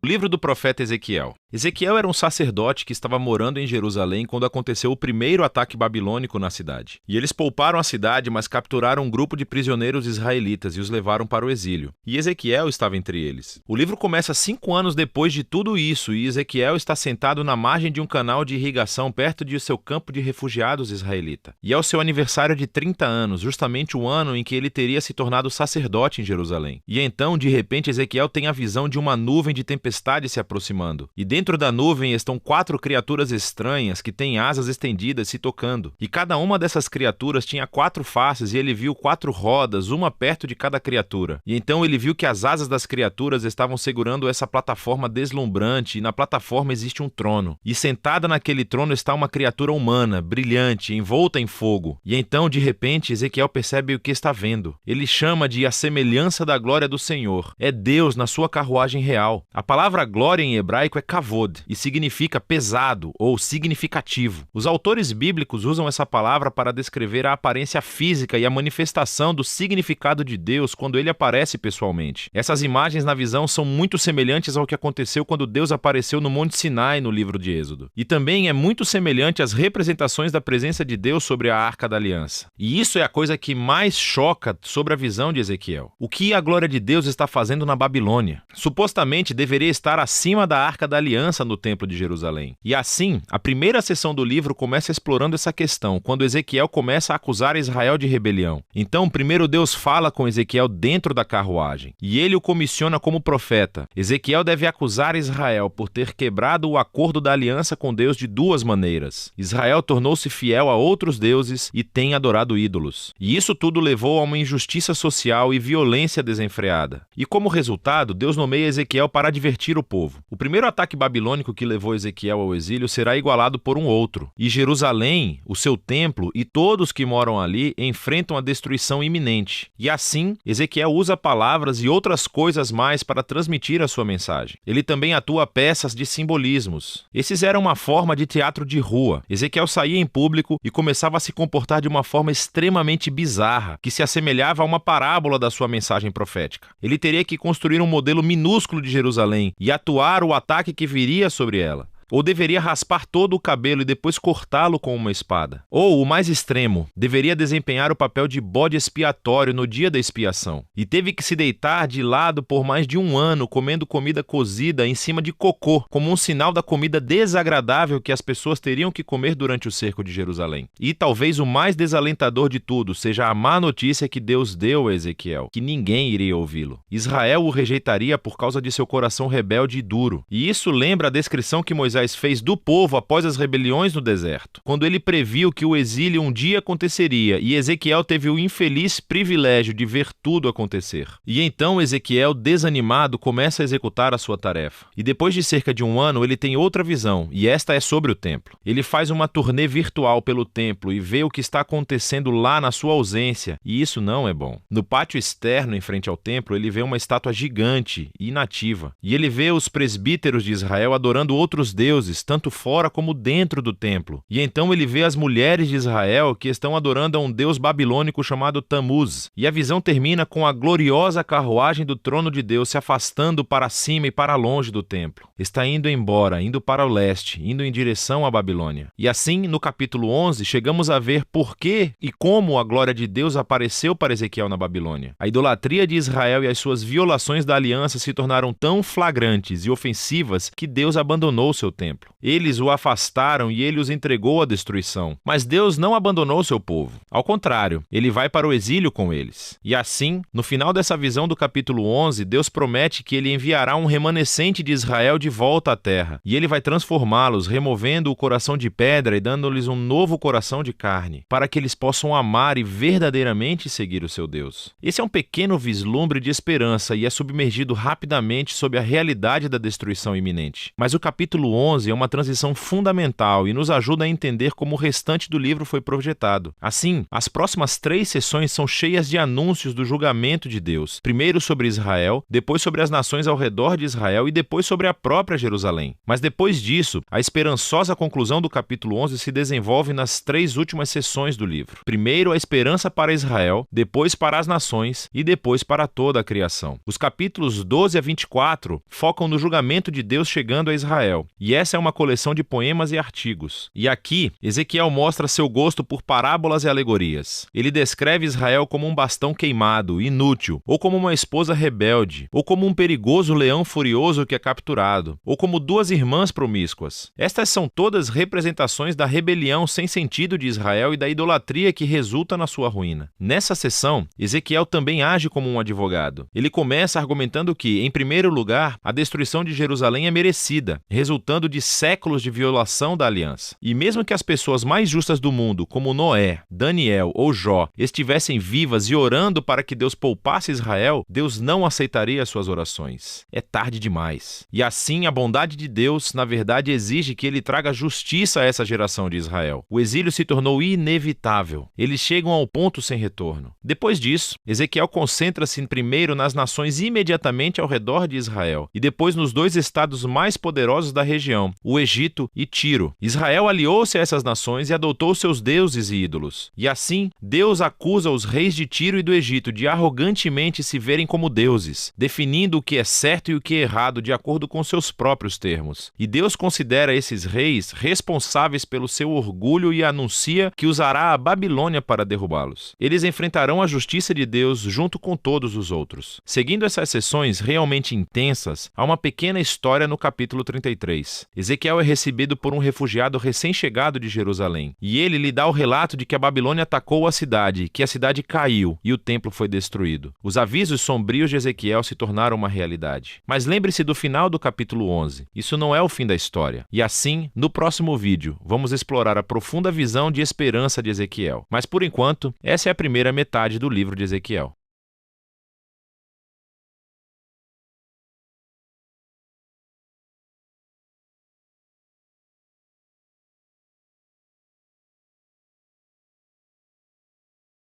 Livro do profeta Ezequiel. Ezequiel era um sacerdote que estava morando em Jerusalém quando aconteceu o primeiro ataque babilônico na cidade. E eles pouparam a cidade, mas capturaram um grupo de prisioneiros israelitas e os levaram para o exílio. E Ezequiel estava entre eles. O livro começa 5 anos depois de tudo isso, e Ezequiel está sentado na margem de um canal de irrigação perto de seu campo de refugiados israelita. E é o seu aniversário de 30 anos, justamente o ano em que ele teria se tornado sacerdote em Jerusalém. E então, de repente, Ezequiel tem a visão de uma nuvem de tempestade se aproximando. E dentro da nuvem estão 4 criaturas estranhas que têm asas estendidas se tocando. E cada uma dessas criaturas tinha 4 faces e ele viu 4 rodas, uma perto de cada criatura. E então ele viu que as asas das criaturas estavam segurando essa plataforma deslumbrante e na plataforma existe um trono. E sentada naquele trono está uma criatura humana, brilhante, envolta em fogo. E então, de repente, Ezequiel percebe o que está vendo. Ele chama de a semelhança da glória do Senhor. É Deus na sua carruagem real. A palavra glória em hebraico é kavod e significa pesado ou significativo. Os autores bíblicos usam essa palavra para descrever a aparência física e a manifestação do significado de Deus quando ele aparece pessoalmente. Essas imagens na visão são muito semelhantes ao que aconteceu quando Deus apareceu no Monte Sinai no livro de Êxodo. E também é muito semelhante às representações da presença de Deus sobre a Arca da Aliança. E isso é a coisa que mais choca sobre a visão de Ezequiel. O que a glória de Deus está fazendo na Babilônia? Supostamente deveria estar acima da Arca da Aliança no Templo de Jerusalém. E assim, a primeira seção do livro começa explorando essa questão, quando Ezequiel começa a acusar Israel de rebelião. Então, primeiro Deus fala com Ezequiel dentro da carruagem, e ele o comissiona como profeta. Ezequiel deve acusar Israel por ter quebrado o acordo da aliança com Deus de 2 maneiras. Israel tornou-se fiel a outros deuses e tem adorado ídolos. E isso tudo levou a uma injustiça social e violência desenfreada. E como resultado, Deus nomeia Ezequiel para advertir o povo. O primeiro ataque babilônico que levou Ezequiel ao exílio será igualado por um outro. E Jerusalém, o seu templo e todos que moram ali enfrentam a destruição iminente. E assim, Ezequiel usa palavras e outras coisas mais para transmitir a sua mensagem. Ele também atua peças de simbolismos. Esses eram uma forma de teatro de rua. Ezequiel saía em público e começava a se comportar de uma forma extremamente bizarra, que se assemelhava a uma parábola da sua mensagem profética. Ele teria que construir um modelo minúsculo de Jerusalém e atuar o ataque que viria sobre ela. Ou deveria raspar todo o cabelo e depois cortá-lo com uma espada. Ou, o mais extremo, deveria desempenhar o papel de bode expiatório no dia da expiação. E teve que se deitar de lado por mais de 1 ano comendo comida cozida em cima de cocô, como um sinal da comida desagradável que as pessoas teriam que comer durante o cerco de Jerusalém. E talvez o mais desalentador de tudo seja a má notícia que Deus deu a Ezequiel, que ninguém iria ouvi-lo. Israel o rejeitaria por causa de seu coração rebelde e duro. E isso lembra a descrição que Moisés fez do povo após as rebeliões no deserto, quando ele previu que o exílio um dia aconteceria e Ezequiel teve o infeliz privilégio de ver tudo acontecer. E então Ezequiel, desanimado, começa a executar a sua tarefa. E depois de cerca de 1 ano, ele tem outra visão, e esta é sobre o templo. Ele faz uma turnê virtual pelo templo e vê o que está acontecendo lá na sua ausência, e isso não é bom. No pátio externo, em frente ao templo, ele vê uma estátua gigante e inativa, e ele vê os presbíteros de Israel adorando outros deuses, tanto fora como dentro do templo. E então ele vê as mulheres de Israel que estão adorando a um deus babilônico chamado Tamuz. E a visão termina com a gloriosa carruagem do trono de Deus se afastando para cima e para longe do templo. Está indo embora, indo para o leste, indo em direção à Babilônia. E assim, no capítulo 11, chegamos a ver por que e como a glória de Deus apareceu para Ezequiel na Babilônia. A idolatria de Israel e as suas violações da aliança se tornaram tão flagrantes e ofensivas que Deus abandonou seu templo. Eles o afastaram e ele os entregou à destruição. Mas Deus não abandonou seu povo. Ao contrário, ele vai para o exílio com eles. E assim, no final dessa visão do capítulo 11, Deus promete que ele enviará um remanescente de Israel de volta à terra. E ele vai transformá-los, removendo o coração de pedra e dando-lhes um novo coração de carne, para que eles possam amar e verdadeiramente seguir o seu Deus. Esse é um pequeno vislumbre de esperança e é submergido rapidamente sob a realidade da destruição iminente. Mas o capítulo 11 11 é uma transição fundamental e nos ajuda a entender como o restante do livro foi projetado. Assim, as próximas 3 sessões são cheias de anúncios do julgamento de Deus, primeiro sobre Israel, depois sobre as nações ao redor de Israel e depois sobre a própria Jerusalém. Mas depois disso, a esperançosa conclusão do capítulo 11 se desenvolve nas 3 últimas sessões do livro. Primeiro, a esperança para Israel, depois para as nações e depois para toda a criação. Os capítulos 12 a 24 focam no julgamento de Deus chegando a Israel, e essa é uma coleção de poemas e artigos. E aqui, Ezequiel mostra seu gosto por parábolas e alegorias. Ele descreve Israel como um bastão queimado, inútil, ou como uma esposa rebelde, ou como um perigoso leão furioso que é capturado, ou como 2 irmãs promíscuas. Estas são todas representações da rebelião sem sentido de Israel e da idolatria que resulta na sua ruína. Nessa sessão, Ezequiel também age como um advogado. Ele começa argumentando que, em primeiro lugar, a destruição de Jerusalém é merecida, resultando de séculos de violação da aliança. E mesmo que as pessoas mais justas do mundo, como Noé, Daniel ou Jó, estivessem vivas e orando para que Deus poupasse Israel, Deus não aceitaria as suas orações. É tarde demais. E assim, a bondade de Deus, na verdade, exige que ele traga justiça a essa geração de Israel. O exílio se tornou inevitável. Eles chegam ao ponto sem retorno. Depois disso, Ezequiel concentra-se primeiro nas nações imediatamente ao redor de Israel e depois nos 2 estados mais poderosos da região, o Egito e Tiro. Israel aliou-se a essas nações e adotou seus deuses e ídolos. E assim, Deus acusa os reis de Tiro e do Egito de arrogantemente se verem como deuses, definindo o que é certo e o que é errado de acordo com seus próprios termos. E Deus considera esses reis responsáveis pelo seu orgulho e anuncia que usará a Babilônia para derrubá-los. Eles enfrentarão a justiça de Deus junto com todos os outros. Seguindo essas sessões realmente intensas, há uma pequena história no capítulo 33. Ezequiel é recebido por um refugiado recém-chegado de Jerusalém, e ele lhe dá o relato de que a Babilônia atacou a cidade, que a cidade caiu e o templo foi destruído. Os avisos sombrios de Ezequiel se tornaram uma realidade. Mas lembre-se do final do capítulo 11. Isso não é o fim da história. E assim, no próximo vídeo, vamos explorar a profunda visão de esperança de Ezequiel. Mas por enquanto, essa é a primeira metade do livro de Ezequiel.